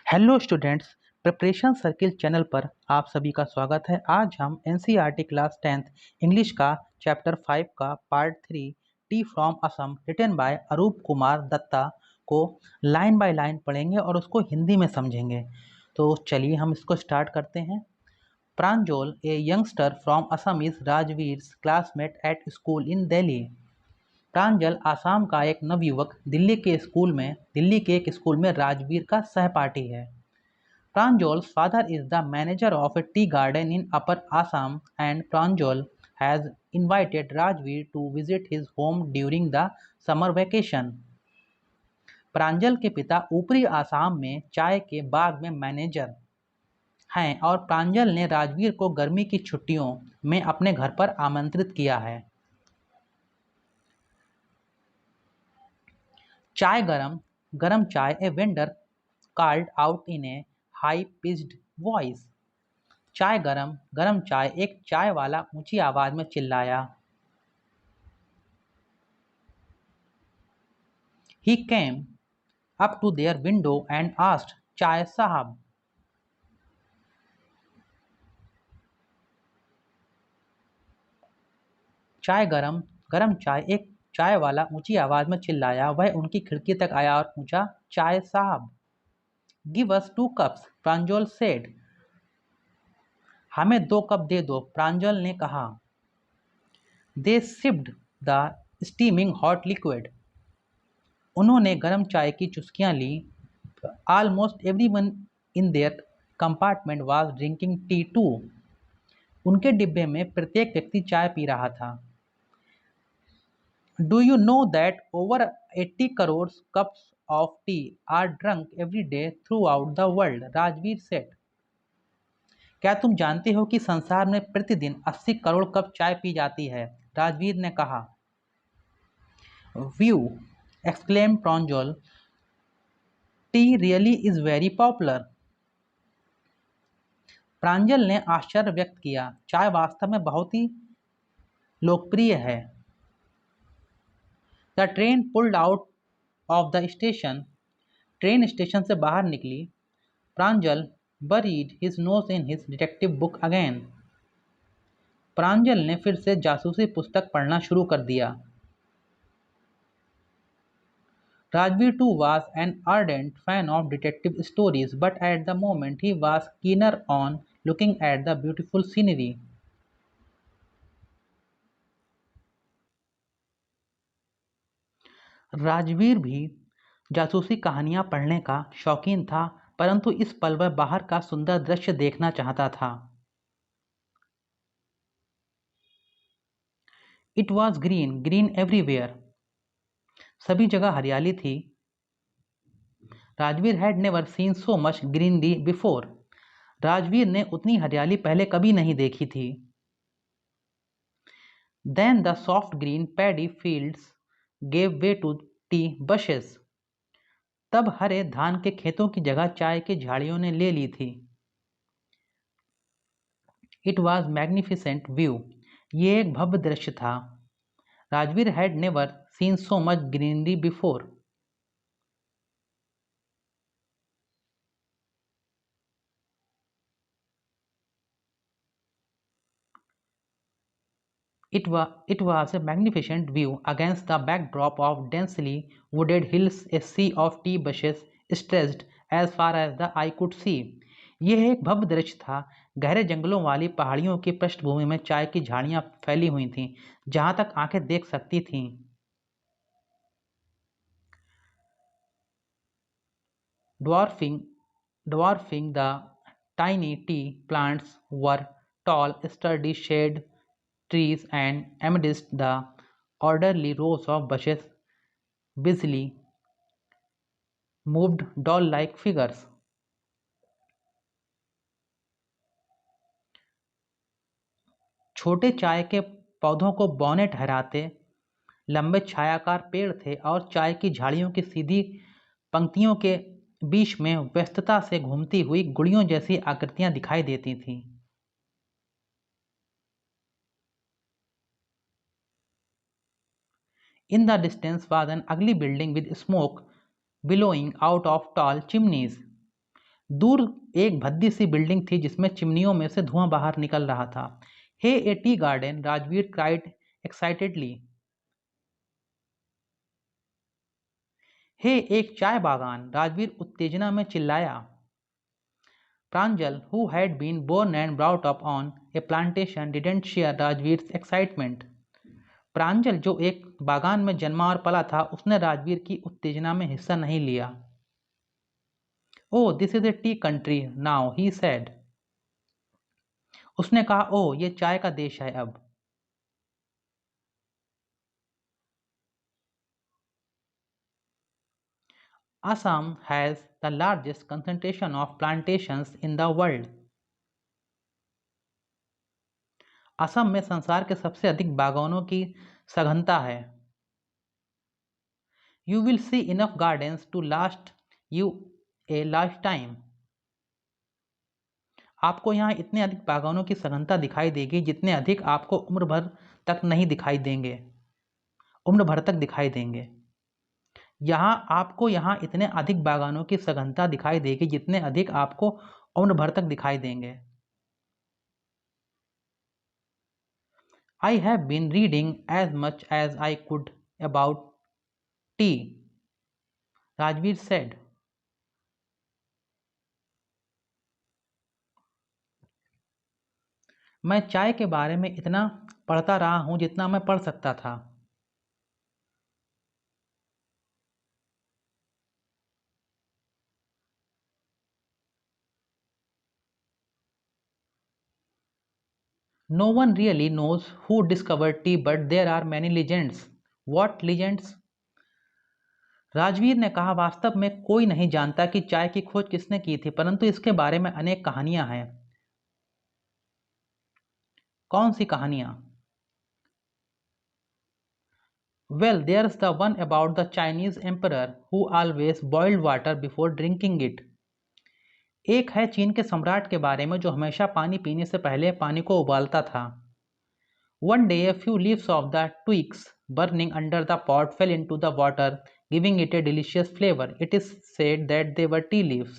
Hello students, preparation circle channel पर आप सभी का स्वागत है। आज हम एनसीईआरटी क्लास 10th इंग्लिश का चैप्टर 5 का part 3 tea from Assam written by Arup Kumar Dutta को लाइन बाय लाइन पढ़ेंगे और उसको हिंदी में समझेंगे। तो चलिए हम इसको स्टार्ट करते हैं। Pranjal, a youngster from Assam, is Rajvir's classmate at school in Delhi. Pranjal Assam का एक नवयुवक दिल्ली के एक स्कूल में राजवीर का सहपाठी है। Pranjal's father is the manager of a tea garden in Upper Assam, and Pranjal has invited Rajveer to visit his home during the summer vacation. प्रांजल के पिता ऊपरी आसाम में चाय के बाग में मैनेजर हैं और प्रांजल ने राजवीर को गर्मी की छुट्टियों में अपने घर पर आमंत्रित किया है। चाय गरम चाय, a vendor called out in a high-pitched voice. चाय गरम चाय, एक चाय वाला ऊंची आवाज में चिल्लाया। He came up to their window and asked, चाय साहब। चाय गरम चाय, एक चाय वाला ऊंची आवाज में चिल्लाया। वह उनकी खिड़की तक आया और पूछा, चाय साहब। Give us 2 cups, प्रांजल said. हमें 2 कप दे दो, प्रांजल ने कहा। They sipped the steaming hot liquid. उन्होंने गर्म चाय की चुस्कियां ली। Almost everyone in their compartment was drinking tea too. उनके डिब्बे में प्रत्येक व्यक्ति चाय पी रहा था। Do you know that over 80 crore cups of tea are drunk every day throughout the world? Rajveer said. क्या तुम जानते हो कि संसार में प्रतिदिन 80 करोड़ कप चाय पी जाती है? राजवीर ने कहा। View, exclaimed Pranjal. Tea really is very popular. प्रांजल ने आश्चर्य व्यक्त किया। चाय वास्तव में बहुत ही लोकप्रिय है। The train pulled out of the station. Train station से बाहर निकली। प्रांजल buried his nose in his detective book again. प्रांजल ने फिर से जासूसी पुस्तक पढ़ना शुरू कर दिया। Rajveer too was an ardent fan of detective stories, but at the moment he was keener on looking at the beautiful scenery. Rajveer भी जासूसी कहानियां पढ़ने का शौकीन था, परंतु इस पल वह बाहर का सुंदर दृश्य देखना चाहता था। It was green everywhere. सभी जगह हरियाली थी। Rajveer had never seen so much greenery before. Rajveer ने उतनी हरियाली पहले कभी नहीं देखी थी। Then the soft green paddy fields gave way to tea bushes. तब हरे धान के खेतों की जगह चाय की झाड़ियों ने ले ली थी। It was magnificent view. ये एक भव्य दृश्य था। Rajveer had never seen so much greenery before. It was a magnificent view against the backdrop of densely wooded hills, a sea of tea bushes stretched as far as the eye could see. यह एक भव्य दृश्य था। गहरे जंगलों वाली पहाड़ियों की पृष्ठभूमि में चाय की झाड़ियां फैली हुई थीं, जहां तक आंखें देख सकती थीं। Dwarfing the tiny tea plants were tall, sturdy shade trees, and amidst the orderly rows of bushes busily moved doll-like figures. छोटे चाय के पौधों को बौने ठहराते लंबे छायाकार पेड़ थे और चाय की झाड़ियों की सीधी पंक्तियों के बीच में व्यस्तता से घूमती हुई गुड़ियों जैसी आकृतियां दिखाई देती थीं। In the distance was an ugly building with smoke billowing out of tall chimneys. दूर एक भद्दी सी बिल्डिंग थी जिसमें चिमनियों में से धुआं बाहर निकल रहा था। Hey a tea garden, Rajvir cried excitedly. हे एक चाय बागान, राजवीर उत्तेजना में चिल्लाया। Pranjal, who had been born and brought up on a plantation, didn't share Rajvir excitement. Pranjal, जो एक बागान में जन्मा और पला था, उसने राजवीर की उत्तेजना में हिस्सा नहीं लिया। Oh, this is a tea country now, he said. उसने कहा, ओह, ये चाय का देश है अब। Assam has the largest concentration of plantations in the world. Assam में संसार के सबसे अधिक बागानों की सघनता है। You will see enough gardens to last you a lifetime. आपको यहाँ इतने अधिक बागानों की सघनता दिखाई देगी जितने अधिक आपको उम्र भर तक दिखाई देंगे। यहाँ इतने अधिक बागानों की सघनता दिखाई देगी जितने अधिक आपको उम्र भर तक दिखाई देंगे। I have been reading as much as I could about tea, Rajveer said. मैं चाय के बारे में इतना पढ़ता रहा हूं जितना मैं पढ़ सकता था। No one really knows who discovered tea, but there are many legends. What legends? Rajveer ने कहा, वास्तव में कोई नहीं जानता कि चाय की खोज किसने की थी, परंतु इसके बारे में अनेक कहानियां हैं। कौन सी कहानियां? Well, there's the one about the Chinese emperor who always boiled water before drinking it. एक है चीन के सम्राट के बारे में जो हमेशा पानी पीने से पहले पानी को उबालता था। One day, a few leaves of the twigs burning under the pot fell into the water, giving it a delicious flavor. It is said that they were tea leaves.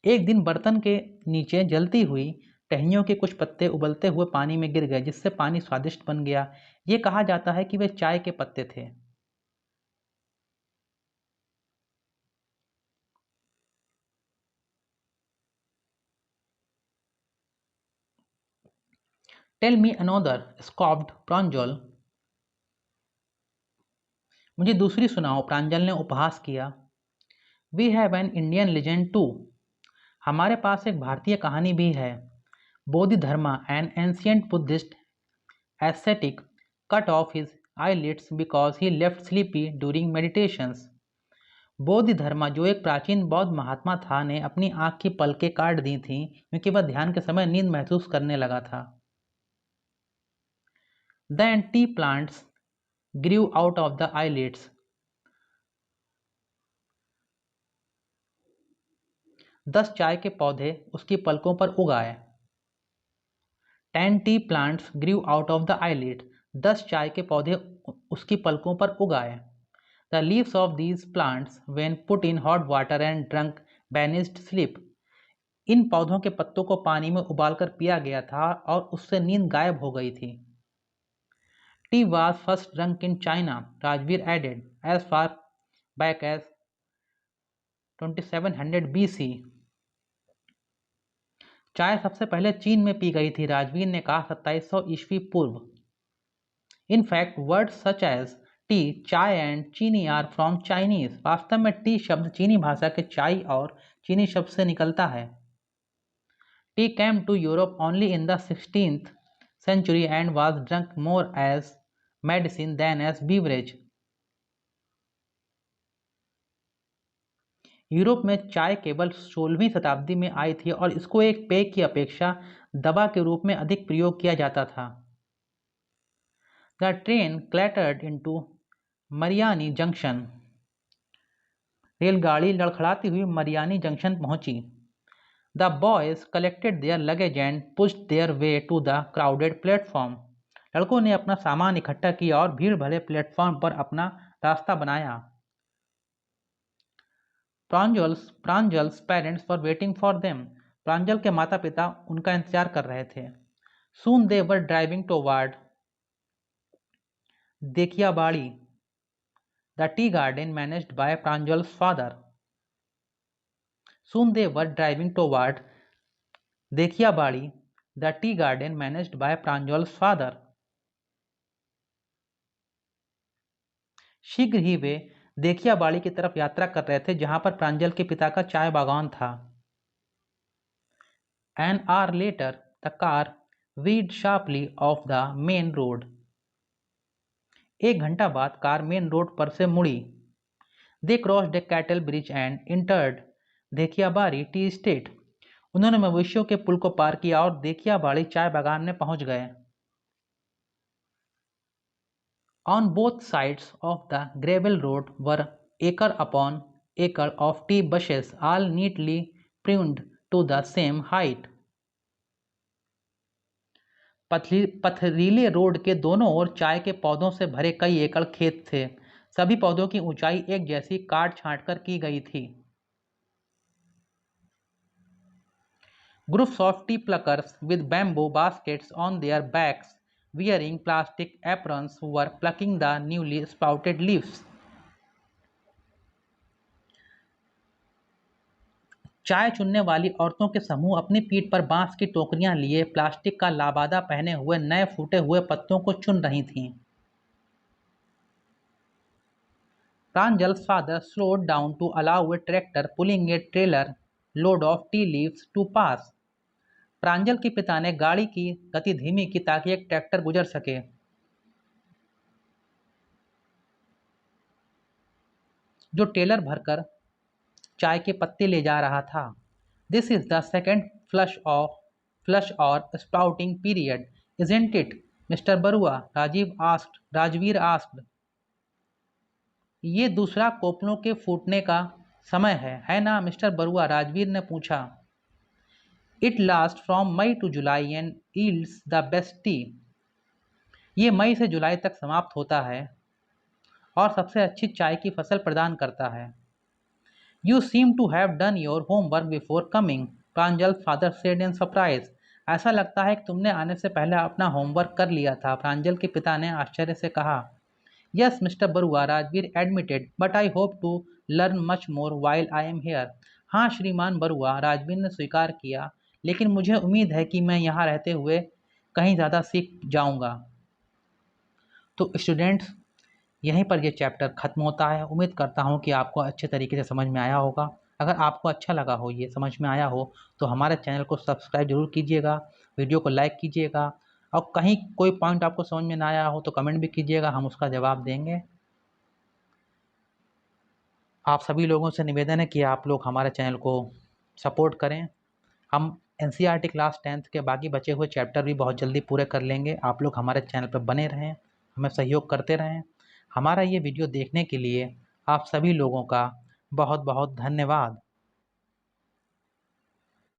एक दिन बर्तन के नीचे जलती हुई टहनियों के कुछ पत्ते उबलते हुए पानी में गिर गए, जिससे पानी स्वादिष्ट बन गया। ये कहा जाता है कि वे चाय के पत्ते थे। Tell me another, scoffed Pranjal. मुझे दूसरी सुनाओ, प्रांजल ने उपहास किया। We have an Indian legend too. हमारे पास एक भारतीय कहानी भी है। Bodhidharma, an ancient Buddhist ascetic, cut off his eyelids because he left sleepy during meditations. Bodhidharma, जो एक प्राचीन बौद्ध महात्मा था, ने अपनी आंख की पलकें काट दी थीं क्योंकि वह ध्यान के समय नींद महसूस करने लगा था। Then tea plants grew out of the eyelids. 10 चाय के पौधे उसकी पलकों पर उग आए। 10 tea plants grew out of the eyelid. 10 चाय के पौधे उसकी पलकों पर उग आए। The leaves of these plants, when put in hot water and drunk, banished sleep. इन पौधों के पत्तों को पानी में उबालकर पिया गया था और उससे नींद गायब हो गई थी। Tea was first drunk in China, Rajveer added, as far back as 2700 BC. चाय सबसे पहले चीन में पी गई थी, राजवीर ने कहा, 2700 ईस्वी पूर्व। In fact, words such as tea, chai and cheeni are from Chinese. वास्तव में टी शब्द चीनी भाषा के चाय और चीनी शब्द से निकलता है। Tea came to Europe only in the 16th century and was drunk more as medicine than as beverage. Europe में चाय केवल 16वीं शताब्दी में आई थी और इसको एक पेय की अपेक्षा दवा के रूप में अधिक प्रयोग किया जाता था। The train clattered into Mariani junction. रेलगाड़ी लड़खड़ाती हुई मरियानी जंक्शन पहुंची। The boys collected their luggage and pushed their way to the crowded platform. लड़कों ने अपना सामान इकट्ठा किया और भीड़ भरे प्लेटफॉर्म पर अपना रास्ता बनाया। Pranjal's parents were waiting for them. Pranjal के माता पिता उनका इंतजार कर रहे थे। Soon they were driving toward Dekhiabadi, the tea garden managed by Pranjal's father. Soon they were driving toward Dekhiabadi, the tea garden managed by Pranjal's father. शीघ्र ही वे देखियाबाड़ी की तरफ यात्रा कर रहे थे जहां पर प्रांजल के पिता का चाय बागान था। An hour later, the car veered sharply off the main road. एक घंटा बाद कार मेन रोड पर से मुड़ी। They crossed a cattle bridge and entered Dhekiabari tea estate. उन्होंने मवेशियों के पुल को पार किया और देखियाबाड़ी चाय बागान में पहुंच गए। On both sides of the gravel road were acre upon acre of tea bushes, all neatly pruned to the same height. पथरीले रोड के दोनों ओर चाय के पौधों से भरे कई एकड़ खेत थे। सभी पौधों की ऊंचाई एक जैसी काट छांट कर की गई थी। Groups of tea pluckers with bamboo baskets on their backs, wearing plastic aprons, were plucking the newly sprouted leaves. चाय चुनने वाली औरतों के समूह अपनी पीठ पर बांस की टोकरियां लिए प्लास्टिक का लाबादा पहने हुए नए फूटे हुए पत्तों को चुन रही थीं। Pranjal's father slowed down to allow a tractor pulling a trailer load of tea leaves to pass. प्रांजल के पिता ने गाड़ी की गति धीमी की ताकि एक ट्रैक्टर गुजर सके। जो टेलर भरकर चाय के पत्ते ले जा रहा था। This is the second flush or sprouting period, isn't it, Mr. Barua? Rajveer asked. ये दूसरा कोपलों के फूटने का समय है ना मिस्टर बरुआ? राजवीर ने पूछा। It lasts from May to July and yields the best tea. ये मई से जुलाई तक समाप्त होता है और सबसे अच्छी चाय की फसल प्रदान करता है। You seem to have done your homework before coming, Pranjal father said in surprise. ऐसा लगता है कि तुमने आने से पहले अपना होमवर्क कर लिया था, प्रांजल के पिता ने आश्चर्य से कहा। Yes, Mr. Barua, Rajveer admitted, but I hope to learn much more while I am here. हाँ श्रीमान बरुआ, राजवीर ने स्वीकार किया, लेकिन मुझे उम्मीद है कि मैं यहाँ रहते हुए कहीं ज़्यादा सीख जाऊँगा। तो स्टूडेंट्स, यहीं पर ये चैप्टर ख़त्म होता है। उम्मीद करता हूँ कि आपको अच्छे तरीके से समझ में आया होगा। अगर आपको अच्छा लगा हो, ये समझ में आया हो, तो हमारे चैनल को सब्सक्राइब जरूर कीजिएगा, वीडियो को लाइक कीजिएगा, और कहीं कोई पॉइंट आपको समझ में ना आया हो तो कमेंट भी कीजिएगा, हम उसका जवाब देंगे। आप सभी लोगों से निवेदन है कि आप लोग हमारे चैनल को सपोर्ट करें। हम NCERT क्लास 10th के बाकी बचे हुए चैप्टर भी बहुत जल्दी पूरे कर लेंगे। आप लोग हमारे चैनल पर बने रहें, हमें सहयोग करते रहें। हमारा ये वीडियो देखने के लिए आप सभी लोगों का बहुत बहुत धन्यवाद।